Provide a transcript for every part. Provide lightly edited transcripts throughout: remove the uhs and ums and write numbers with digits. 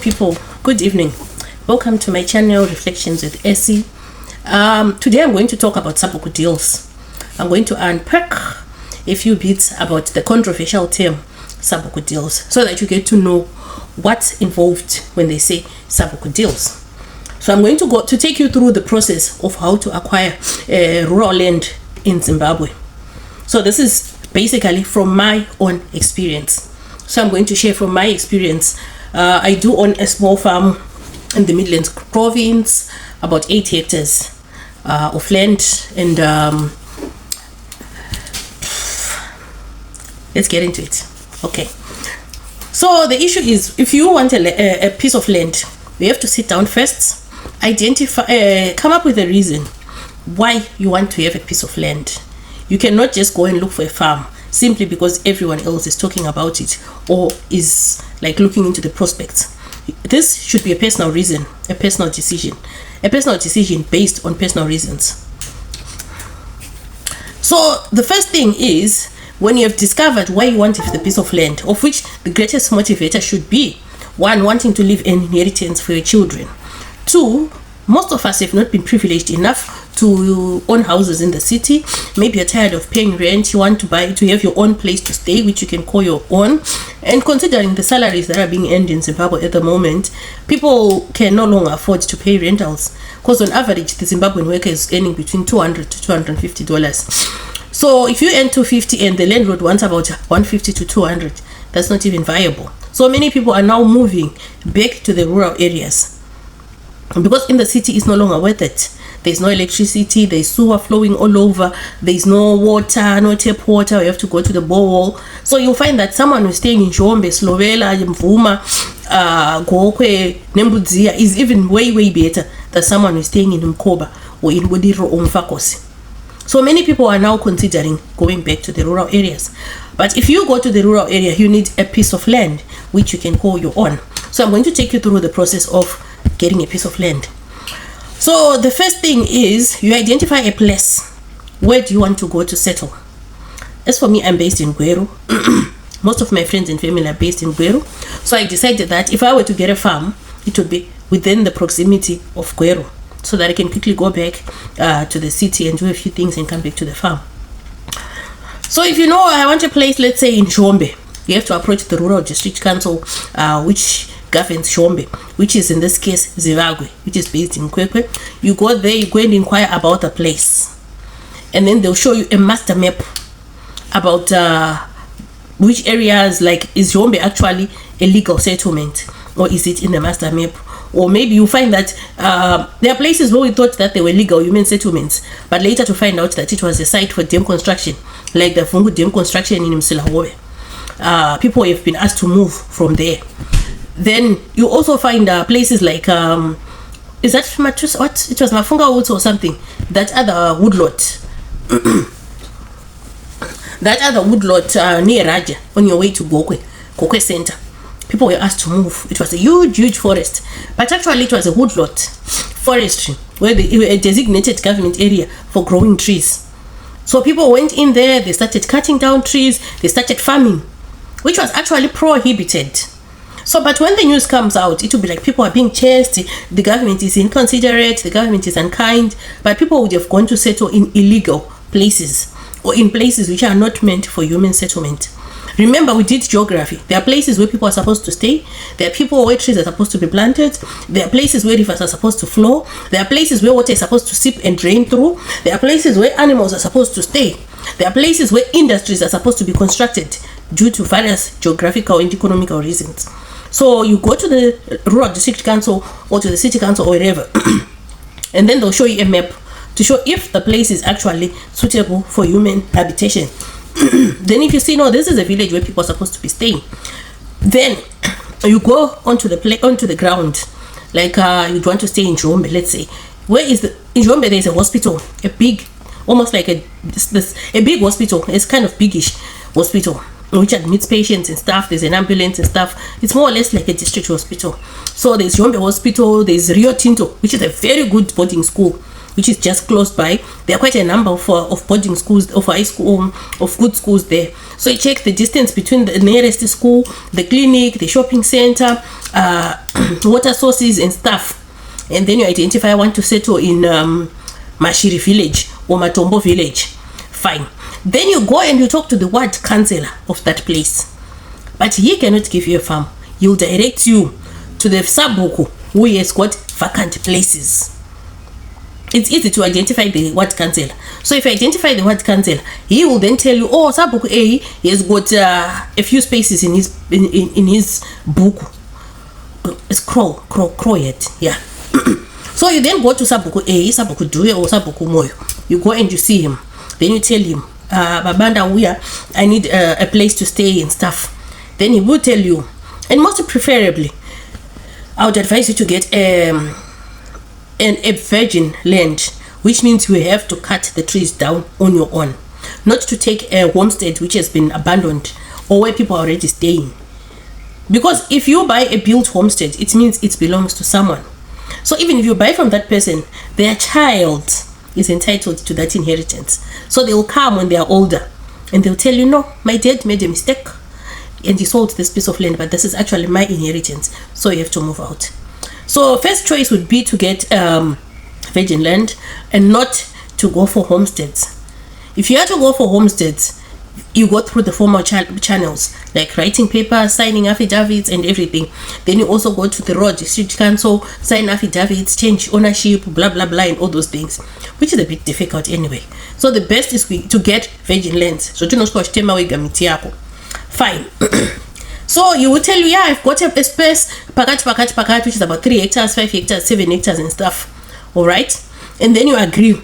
people, good evening. Welcome to my channel Reflections with Essie. Today I'm going to talk about Sabhuku deals. I'm going to unpack a few bits about the controversial term Sabhuku deals so that you get to know what's involved when they say Sabhuku deals. So I'm going to take you through the process of how to acquire rural land in Zimbabwe. So this is basically from my own experience. So I'm going to share from my experience. I do own a small farm in the Midlands province, about 8 hectares of land, and let's get into it. Okay, so the issue is, if you want a piece of land, you have to sit down first, identify, come up with a reason why you want to have a piece of land. You cannot just go and look for a farm simply because everyone else is talking about it or is like looking into the prospects. This should be a personal reason, a personal decision based on personal reasons. So the first thing is, when you have discovered why you want the piece of land, of which the greatest motivator should be, 1, wanting to leave an inheritance for your children. 2, most of us have not been privileged enough to own houses in the city. Maybe you're tired of paying rent, you want to have your own place to stay, which you can call your own. And considering the salaries that are being earned in Zimbabwe at the moment, people can no longer afford to pay rentals, because on average the Zimbabwean worker is earning between $200 to $250. So if you earn $250 and the landlord wants about $150 to $200, that's not even viable. So many people are now moving back to the rural areas because in the city it's no longer worth it. There's no electricity, there's sewer flowing all over, there's no water, no tap water, you have to go to the borehole. So you'll find that someone who's staying in Njombe, Slovela, Mvuma, Gokwe, Nembudzia is even way better than someone who's staying in Mkoba or in Bodiro or Mfakosi. So many people are now considering going back to the rural areas. But if you go to the rural area, you need a piece of land which you can call your own. So I'm going to take you through the process of getting a piece of land. So the first thing is, you identify a place. Where do you want to go to settle? As for me, I'm based in Gweru. Most of my friends and family are based in Gweru. So I decided that if I were to get a farm, it would be within the proximity of Gweru, so that I can quickly go back to the city and do a few things and come back to the farm. So if you know, I want a place, let's say in Njombe, you have to approach the rural district council, which governs Njombe, which is in this case Zimbabwe, which is based in Kwekwe. You go there, you go and inquire about the place, and then they'll show you a master map about which areas, like, is Njombe actually a legal settlement, or is it in the master map? Or maybe you find that there are places where we thought that they were legal human settlements, but later to find out that it was a site for dam construction, like the Fungu dam construction in Msilahowe. People have been asked to move from there. Then you also find places like, is that Matrus? What? It was Mafunga Woods or something. That other woodlot. That other woodlot near Raja, on your way to Gokwe Center. People were asked to move. It was a huge forest, but actually it was a woodlot forestry, where a designated government area for growing trees. So people went in there, they started cutting down trees, they started farming, which was actually prohibited. So, but when the news comes out, it will be like people are being chased, the government is inconsiderate, the government is unkind, but people would have gone to settle in illegal places or in places which are not meant for human settlement. Remember, we did geography. There are places where people are supposed to stay. There are people where trees are supposed to be planted. There are places where rivers are supposed to flow. There are places where water is supposed to seep and drain through. There are places where animals are supposed to stay. There are places where industries are supposed to be constructed due to various geographical and economical reasons. So you go to the rural district council or to the city council or wherever, and then they'll show you a map to show if the place is actually suitable for human habitation. Then if you see, no, this is a village where people are supposed to be staying, then you go onto the ground, like you'd want to stay in Njombe, let's say. Where is in Njombe? There's a hospital, a big, almost like a big hospital. It's kind of biggish hospital, which admits patients and stuff. There's an ambulance and stuff. It's more or less like a district hospital. So there's Njombe Hospital, there's Rio Tinto, which is a very good boarding school. which is just close by. There are quite a number of boarding schools, of high school, of good schools there. So you check the distance between the nearest school, the clinic, the shopping center, water sources and stuff. And then you identify, I want to settle in Mashiri village or Matombo village. Fine. Then you go and you talk to the ward councillor of that place. But he cannot give you a farm. He'll direct you to the Sabhuku, who has got vacant places. It's easy to identify the ward councillor. So if you identify the ward councillor, he will then tell you, oh, Sabhuku A, he has got a few spaces in his book. It's crow yet, yeah. So you then go to Sabhuku A, Sabhuku Due, or Sabhuku Moyo. You go and you see him. Then you tell him, Babanda Uya, I need a place to stay and stuff. Then he will tell you, and most preferably, I would advise you to get a virgin land, which means you have to cut the trees down on your own, not to take a homestead which has been abandoned or where people are already staying. Because if you buy a built homestead, it means it belongs to someone. So even if you buy from that person, their child is entitled to that inheritance. So they will come when they are older and they'll tell you, no, my dad made a mistake and he sold this piece of land, but this is actually my inheritance, so you have to move out. So first choice would be to get virgin land and not to go for homesteads. If you have to go for homesteads, you go through the formal channels like writing papers, signing affidavits and everything. Then you also go to the road district council, sign affidavits, change ownership, blah blah blah, and all those things, which is a bit difficult anyway. So the best is to get virgin lands. So fine. So you will tell you, yeah, I've got a space pakat, which is about 3 hectares, 5 hectares, 7 hectares and stuff. All right, and then you agree.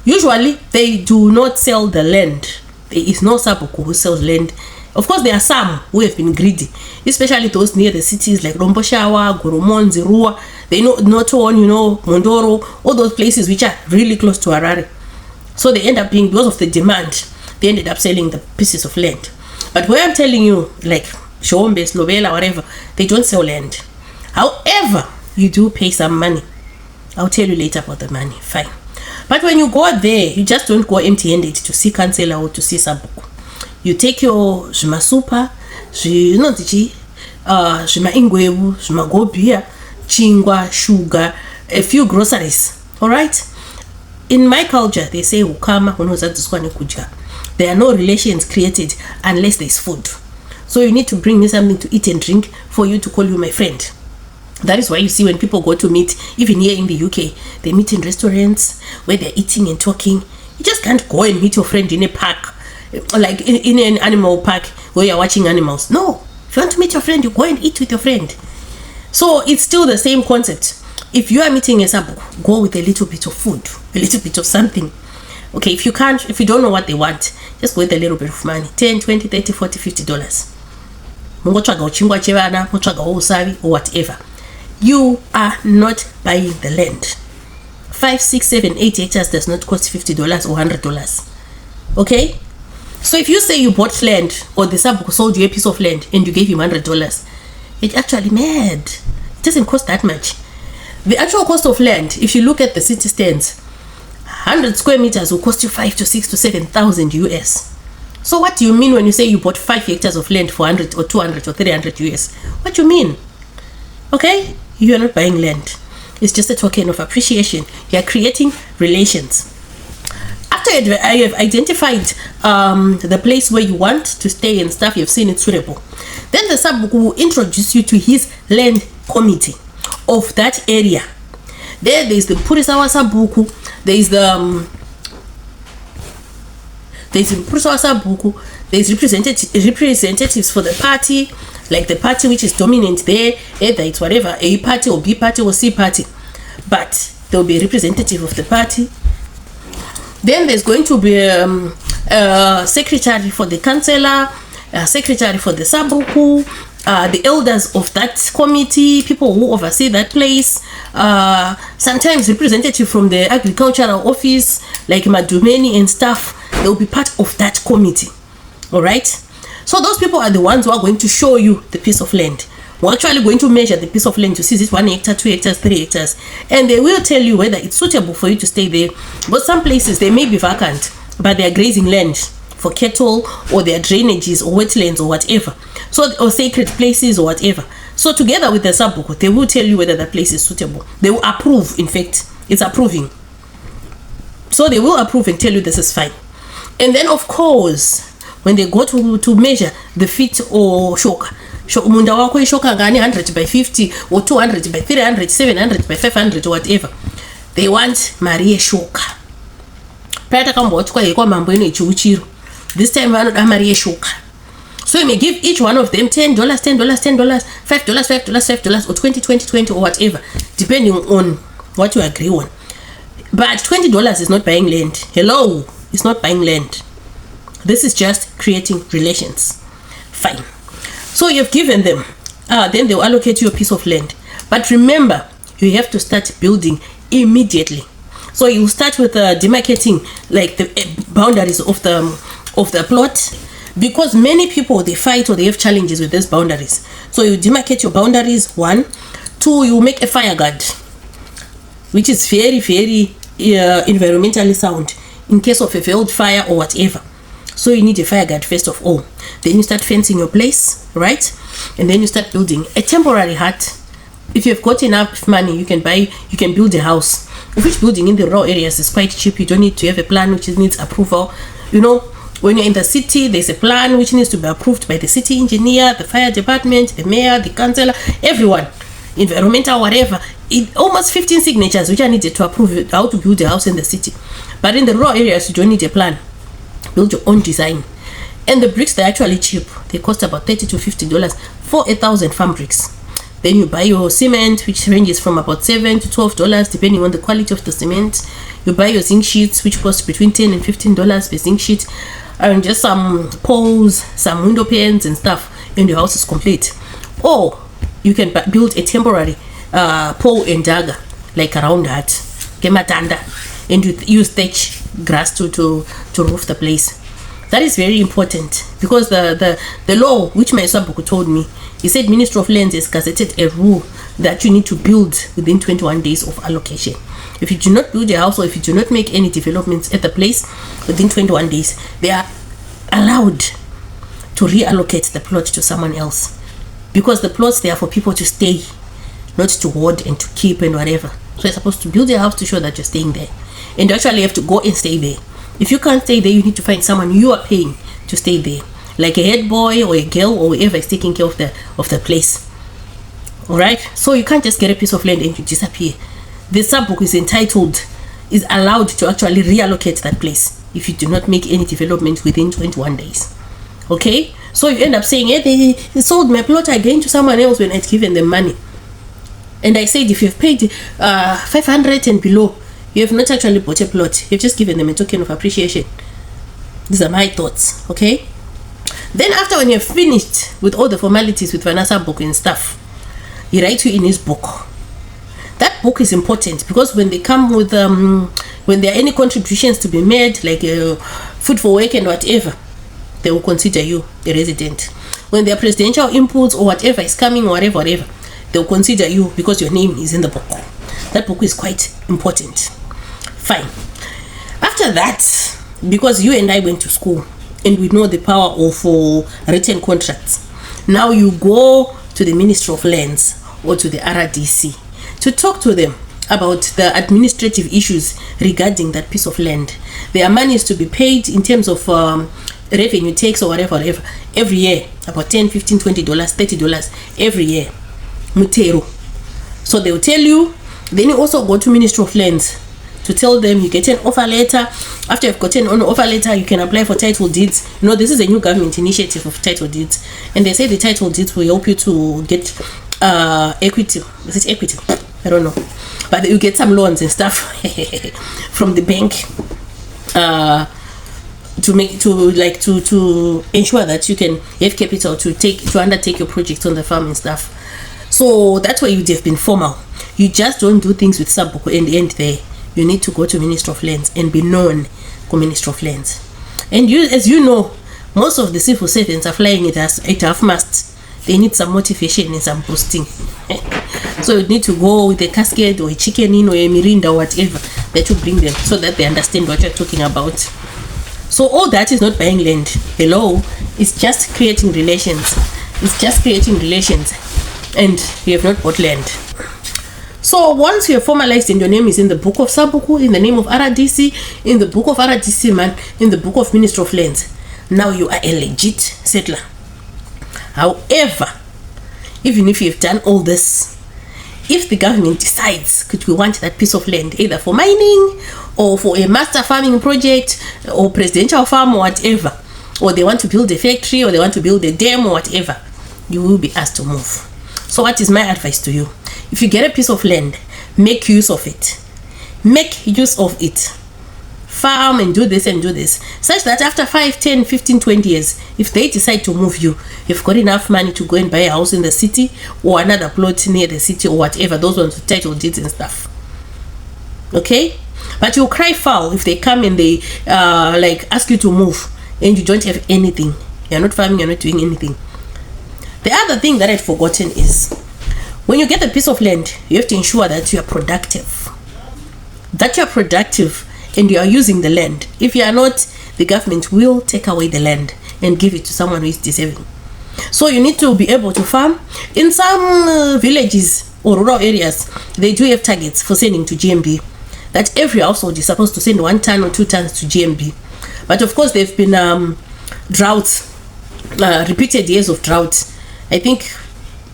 Usually they do not sell the land. There is no Sabhuku who sells land. Of course, there are some who have been greedy, especially those near the cities like Romboshawa, Goromon, Zirua. They know Noton, Mondoro, all those places which are really close to Harare. So they end up being, because of the demand, they ended up selling the pieces of land. But where I'm telling you, like Shombe, Slovela, whatever, they don't sell land. However, you do pay some money. I'll tell you later about the money. Fine. But when you go there, you just don't go empty-handed to see councillor or to see Sabhuku. You take your Zima Super, Zima Ingwebu, Zima Gobia, Chingwa, sugar, a few groceries. Alright? In my culture, they say Ukama, there are no relations created unless there's food. So you need to bring me something to eat and drink for you to call you my friend. That is why you see when people go to meet, even here in the UK, they meet in restaurants where they're eating and talking. You just can't go and meet your friend in a park, like in an animal park where you're watching animals. No, if you want to meet your friend, you go and eat with your friend. So it's still the same concept. If you are meeting a Sabhuku, go with a little bit of food, a little bit of something. Okay, if you don't know what they want, just go with a little bit of money, 10, 20, 30, 40, $50. Or whatever. You are not buying the land. 5, 6, 7, 8 hectares does not cost $50 or $100. Okay? So if you say you bought land, or the Sabhuku sold you a piece of land and you gave him $100, it's actually mad. It doesn't cost that much. The actual cost of land, if you look at the city stands, 100 square meters will cost you 5 to 6 to 7,000 US. So what do you mean when you say you bought 5 hectares of land for 100 or 200 or 300 US? What do you mean? Okay? You are not buying land. It's just a token of appreciation. You are creating relations. After I have identified the place where you want to stay and stuff, you've seen it suitable, then the Sabhuku will introduce you to his land committee of that area. There's the Purisawa Sabhuku, there's Purisawa Sabhuku, there's representatives for the party, like the party which is dominant there, either it's whatever, A party or B party or C party, but there will be a representative of the party. Then there's going to be a secretary for the councillor, a secretary for the Sabhuku, the elders of that committee, people who oversee that place, sometimes representative from the agricultural office, like Madumeni and stuff. They will be part of that committee. All right. So those people are the ones who are going to show you the piece of land. we're actually going to measure the piece of land to see is it 1 hectare, 2 hectares, 3 hectares, and they will tell you whether it's suitable for you to stay there. But some places they may be vacant, but they are grazing land for cattle, or their drainages or wetlands or whatever, so, or sacred places or whatever. So together with the Sabhuku, they will tell you whether the place is suitable. They will approve. In fact, it's approving. So they will approve and tell you this is fine. And then of course, when they go to measure the feet or shoka, munda wako ishoka ngani 100 by 50 or 200 by 300, 700 by 500 or whatever, they want Maria shoka. Pata kambotwa yekwa mambo ino ichiuchiro. This time vanoda Maria shoka. So you may give each one of them $10, $10, $10, $5, $5, $5, or 20, 20, 20, or whatever, depending on what you agree on. But $20 is not buying land. Hello, it's not buying land. This is just creating relations. Fine. So you've given them. Then they'll allocate you a piece of land. But remember, you have to start building immediately. So you start with demarcating like the boundaries of the plot, because many people, they fight or they have challenges with these boundaries. So you demarcate your boundaries, 1. 2, you make a fire guard, which is very, very environmentally sound in case of a failed fire or whatever. So you need a fire guard first of all. Then you start fencing your place, right? And then you start building a temporary hut. If you've got enough money, you can build a house. Which building in the raw areas is quite cheap. You don't need to have a plan which needs approval. You know, when you're in the city, there's a plan which needs to be approved by the city engineer, the fire department, the mayor, the councillor, everyone, environmental, whatever. Almost 15 signatures which are needed to approve how to build a house in the city. But in the raw areas, you don't need a plan. Build your own design. And the bricks, they're actually cheap. They cost about $30 to $50 for 1,000 farm bricks. Then you buy your cement, which ranges from about $7 to $12 depending on the quality of the cement. You buy your zinc sheets, which cost between $10 and $15 per zinc sheet, and just some poles, some window panes and stuff, and your house is complete. Or you can build a temporary pole and dagger, like around that, kematanda, and you use thatch grass to roof the place. That is very important, because the law which my Sabhuku told me, he said Ministry of Lands has gazetted a rule that you need to build within 21 days of allocation. If you do not build a house, or if you do not make any developments at the place within 21 days, they are allowed to reallocate the plot to someone else, because the plots, they are for people to stay, not to hoard and to keep and whatever. So you're supposed to build a house to show that you're staying there, and you actually have to go and stay there. If you can't stay there, you need to find someone you are paying to stay there, like a head boy or a girl or whoever is taking care of the place. All right. So you can't just get a piece of land and you disappear. The Sabhuku is allowed to actually reallocate that place if you do not make any development within 21 days. Okay. So you end up saying, hey, they sold my plot again to someone else when I'd given them money. And I said, if you've paid 500 and below, you have not actually bought a plot. You've just given them a token of appreciation. These are my thoughts. Okay. Then after, when you're finished with all the formalities with Vanessa book and stuff, he writes you in his book. That book is important, because when they come with when there are any contributions to be made, like food for work and whatever, they will consider you a resident. When there are presidential inputs or whatever is coming, or whatever, they will consider you because your name is in the book. That book is quite important. Fine. After that, because you and I went to school and we know the power of written contracts, now you go to the Ministry of Lands or to the RDC to talk to them about the administrative issues regarding that piece of land. There are monies to be paid in terms of revenue tax or whatever every year, about $10, $15, $20, $30 every year. Mutero. So they will tell you. Then you also go to Ministry of Lands to tell them you get an offer letter. After you've gotten an offer letter, you can apply for title deeds. You know, this is a new government initiative of title deeds, and they say the title deeds will help you to get equity. Is it equity? I don't know, but you get some loans and stuff from the bank to ensure that you can have capital to undertake your projects on the farm and stuff. So that's why you'd have been formal. You just don't do things with Sabhuku and end there. You need to go to Ministry of Lands and be known to Ministry of Lands. And you, as you know, most of the civil servants are flying at half mast. they need some motivation and some boosting. So you need to go with a casket or a chicken in or a mirinda or whatever that you bring them, so that they understand what you're talking about. So all that is not buying land. Hello, it's just creating relations. It's just creating relations, and you have not bought land. So once you have formalized and your name is in the book of Sabhuku, in the name of RDC, in the book of RDC man, in the book of Ministry of Lands, now you are a legit settler. However, even if you've done all this, if the government decides could we want that piece of land either for mining or for a master farming project or presidential farm or whatever, or they want to build a factory or they want to build a dam or whatever, you will be asked to move. So what is my advice to you? If you get a piece of land, make use of it. Make use of it. Farm and do this, such that after 5, 10, 15, 20 years, if they decide to move you, you've got enough money to go and buy a house in the city or another plot near the city or whatever, those ones with title deeds and stuff. Okay? But you'll cry foul if they come and they ask you to move and you don't have anything. You're not farming, you're not doing anything. The other thing that I'd forgotten is, when you get a piece of land, you have to ensure that you are productive. And you are using the land. If you are not, the government will take away the land and give it to someone who is deserving. So you need to be able to farm. In some villages or rural areas, they do have targets for sending to GMB. That every household is supposed to send 1 ton or 2 tons to GMB. But of course, there have been droughts, repeated years of drought. I think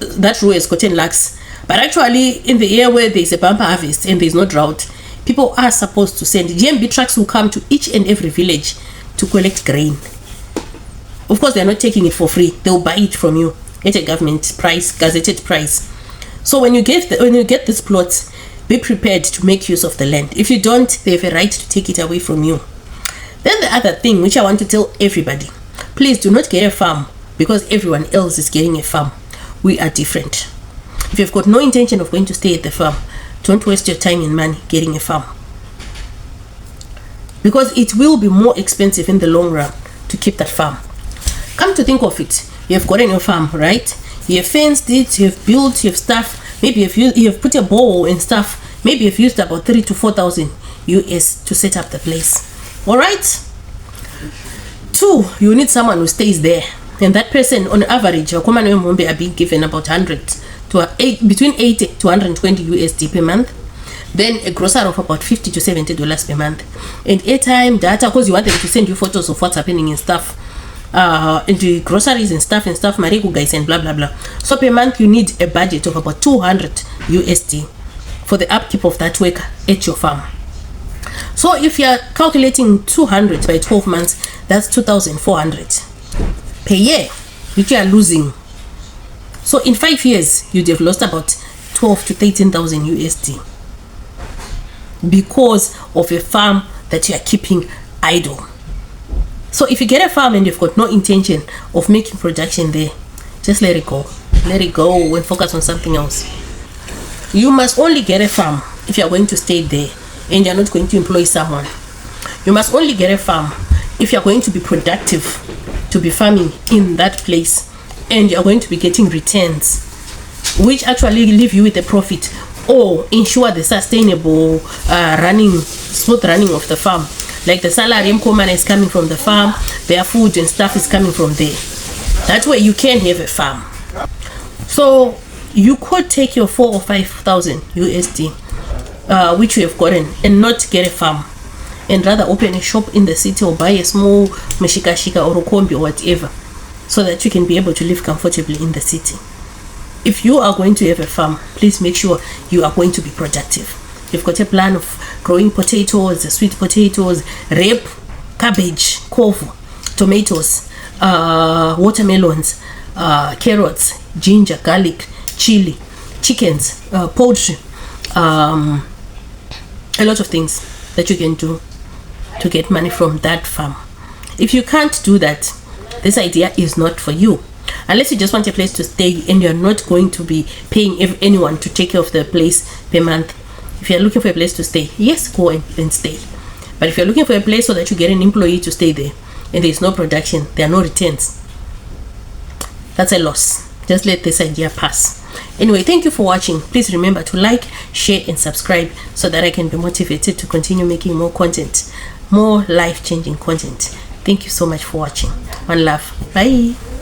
that rule has gotten lax. But actually, in the year where there is a bumper harvest and there is no drought, people are supposed to send. GMB trucks will come to each and every village to collect grain. Of course, they're not taking it for free. They'll buy it from you at a government price, gazetted price. So when you get these plots, be prepared to make use of the land. If you don't, they have a right to take it away from you. Then the other thing which I want to tell everybody, please do not get a farm because everyone else is getting a farm. We are different. If you've got no intention of going to stay at the farm, don't waste your time and money getting a farm, because it will be more expensive in the long run to keep that farm. Come to think of it, you have gotten your farm, right? You have fenced it, you have built, you have stuff. Maybe you have put a bowl and stuff. Maybe you've used about 3,000 to 4,000 US to set up the place. All right. 2, you need someone who stays there, and that person, on average, your common are being given about 100 to between 80 to 120 USD per month. Then a grocer of about $50 to $70 per month, and airtime, data, because you want them to send you photos of what's happening and stuff, and the groceries and stuff, marigo guys and blah blah blah. So per month you need a budget of about 200 USD for the upkeep of that worker at your farm. So if you are calculating 200 by 12 months, that's 2,400 per year, which you are losing. So in 5 years, you'd have lost about 12 to 13,000 USD because of a farm that you are keeping idle. So if you get a farm and you've got no intention of making production there, just let it go. Let it go and focus on something else. You must only get a farm if you are going to stay there and you're not going to employ someone. You must only get a farm if you're going to be productive, to be farming in that place, and you're going to be getting returns which actually leave you with a profit or ensure the sustainable smooth running of the farm. Like the salary income is coming from the farm, their food and stuff is coming from there. That way you can have a farm. So you could take your 4,000 or 5,000 USD which you have gotten and not get a farm, and rather open a shop in the city or buy a small meshikashika or ukombi or whatever, so that you can be able to live comfortably in the city. If you are going to have a farm, please make sure you are going to be productive. You've got a plan of growing potatoes, sweet potatoes, rape, cabbage, kovu, tomatoes, watermelons, carrots, ginger, garlic, chili, chickens, poultry, a lot of things that you can do to get money from that farm. If you can't do that, this idea is not for you. Unless you just want a place to stay and you're not going to be paying anyone to take care of the place per month. If you're looking for a place to stay, yes, go and stay. But if you're looking for a place so that you get an employee to stay there and there's no production, there are no returns, that's a loss. Just let this idea pass. Anyway, thank you for watching. Please remember to like, share, and subscribe so that I can be motivated to continue making more content, more life-changing content. Thank you so much for watching. One love. Bye.